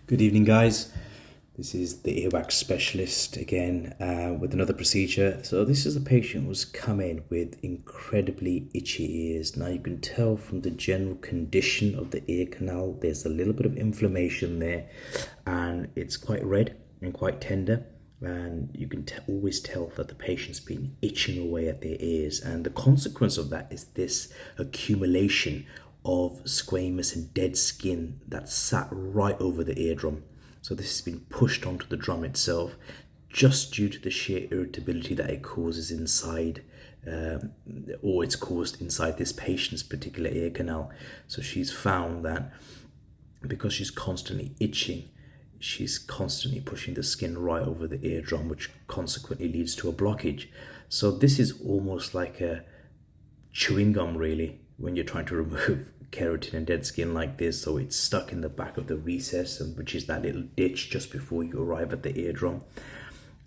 Good evening, guys. This is the earwax specialist again with another procedure. So this is a patient who's come in with incredibly itchy ears. Now you can tell from the general condition of the ear canal, there's a little bit of inflammation there, and it's quite red and quite tender. And you can always tell that the patient's been itching away at their ears, and the consequence of that is this accumulation of squamous and dead skin that sat right over the eardrum. So this has been pushed onto the drum itself just due to the sheer irritability that it causes inside, or it's caused inside this patient's particular ear canal. So she's found that because she's constantly itching, she's constantly pushing the skin right over the eardrum, which consequently leads to a blockage. So this is almost like a chewing gum, really, when you're trying to remove keratin and dead skin like this. So it's stuck in the back of the recess, which is that little ditch just before you arrive at the eardrum.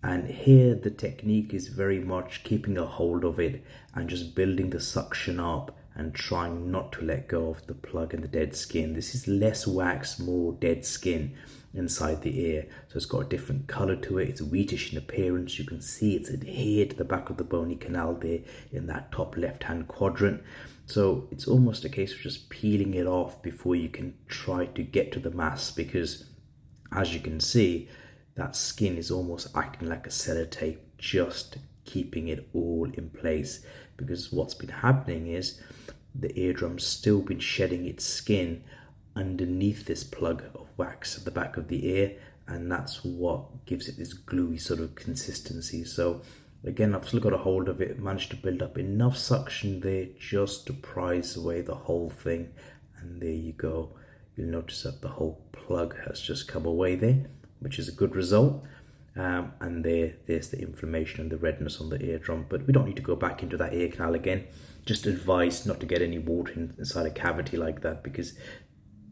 And here the technique is very much keeping a hold of it and just building the suction up and trying not to let go of the plug and the dead skin. This is less wax, more dead skin inside the ear. So it's got a different color to it. It's wheatish in appearance. You can see it's adhered to the back of the bony canal there in that top left-hand quadrant. So it's almost a case of just peeling it off before you can try to get to the mass, because as you can see, that skin is almost acting like a sellotape, just keeping it all in place. Because what's been happening is the eardrum's still been shedding its skin underneath this plug of wax at the back of the ear, and that's what gives it this gluey sort of consistency. So again, I've still got a hold of it, managed to build up enough suction there just to prise away the whole thing, and there you go. You'll notice that the whole plug has just come away there, which is a good result. And there's the inflammation and the redness on the eardrum. But we don't need to go back into that ear canal again. Just advise not to get any water inside a cavity like that, because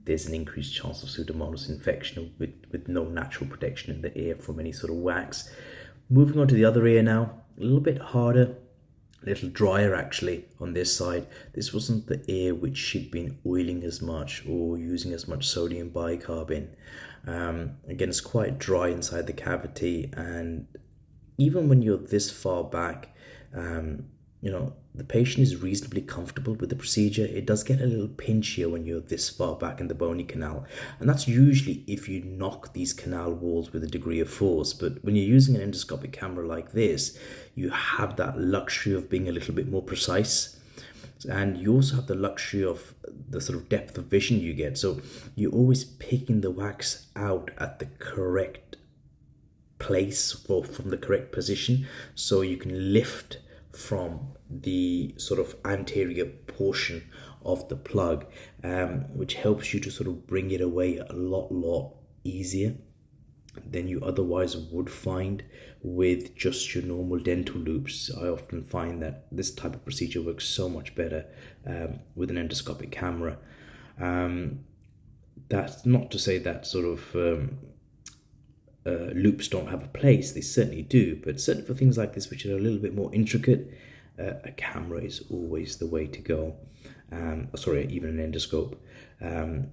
there's an increased chance of Pseudomonas infection with no natural protection in the ear from any sort of wax. Moving on to the other ear now, a little bit harder, a little drier actually on this side. This wasn't the ear which she'd been oiling as much or using as much sodium bicarb in. Again, it's quite dry inside the cavity, and even when you're this far back, the patient is reasonably comfortable with the procedure. It does get a little pinchier when you're this far back in the bony canal, and that's usually if you knock these canal walls with a degree of force. But when you're using an endoscopic camera like this, you have that luxury of being a little bit more precise, and you also have the luxury of the sort of depth of vision you get. So you're always picking the wax out at the correct place or from the correct position, so you can lift from the sort of anterior portion of the plug, which helps you to sort of bring it away a lot easier than you otherwise would find with just your normal dental loops. I often find that this type of procedure works so much better with an endoscopic camera. That's not to say that sort of loops don't have a place. They certainly do, but certainly for things like this, which are a little bit more intricate, a camera is always the way to go. Even an endoscope.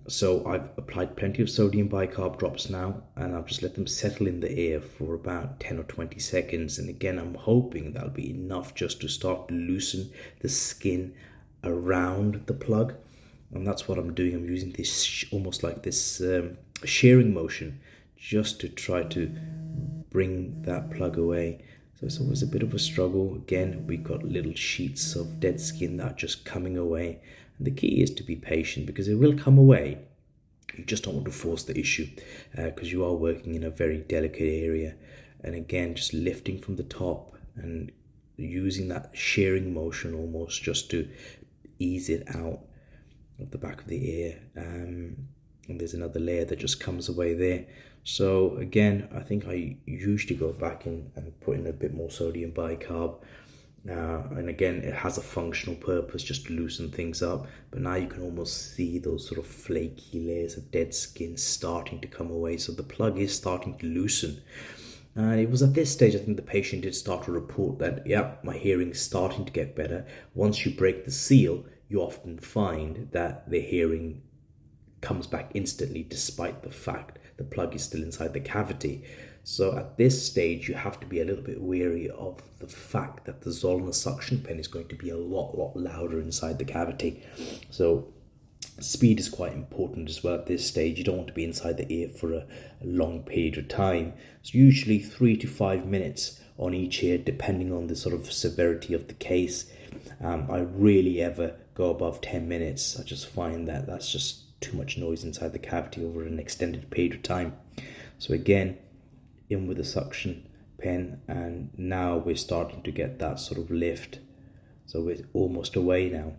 So I've applied plenty of sodium bicarb drops now, and I've just let them settle in the ear for about 10 or 20 seconds. And again, I'm hoping that'll be enough just to start to loosen the skin around the plug. And that's what I'm doing. I'm using this almost like this shearing motion just to try to bring that plug away. So it's always a bit of a struggle. Again, we've got little sheets of dead skin that are just coming away. And the key is to be patient, because it will come away. You just don't want to force the issue, because you are working in a very delicate area. And again, just lifting from the top and using that shearing motion almost just to ease it out of the back of the ear. And there's another layer that just comes away there. So again, I think I usually go back in and put in a bit more sodium bicarb. And again, it has a functional purpose just to loosen things up. But now you can almost see those sort of flaky layers of dead skin starting to come away. So the plug is starting to loosen. It was at this stage, I think the patient did start to report that, yeah, my hearing is starting to get better. Once you break the seal, you often find that the hearing comes back instantly, despite the the plug is still inside the cavity. So at this stage, you have to be a little bit wary of the fact that the Zollner suction pen is going to be a lot louder inside the cavity. So speed is quite important as well at this stage. You don't want to be inside the ear for a long period of time. It's usually 3 to 5 minutes on each ear, depending on the sort of severity of the case. I rarely ever go above 10 minutes. I just find that that's just too much noise inside the cavity over an extended period of time. So again, in with the suction pen, and now we're starting to get that sort of lift. So we're almost away now.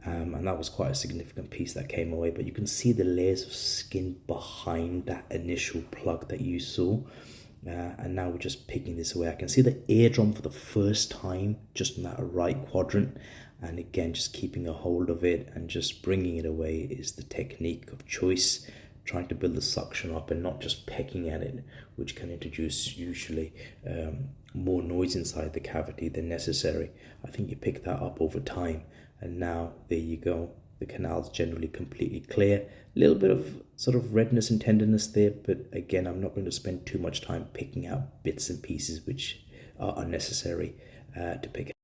And that was quite a significant piece that came away, but you can see the layers of skin behind that initial plug that you saw. And now we're just picking this away. I can see the eardrum for the first time just in that right quadrant, and again just keeping a hold of it and just bringing it away is the technique of choice. Trying to build the suction up and not just pecking at it, which can introduce usually more noise inside the cavity than necessary. I think you pick that up over time, and now there you go. The canal's generally completely clear. A little bit of sort of redness and tenderness there, but again, I'm not going to spend too much time picking out bits and pieces which are unnecessary to pick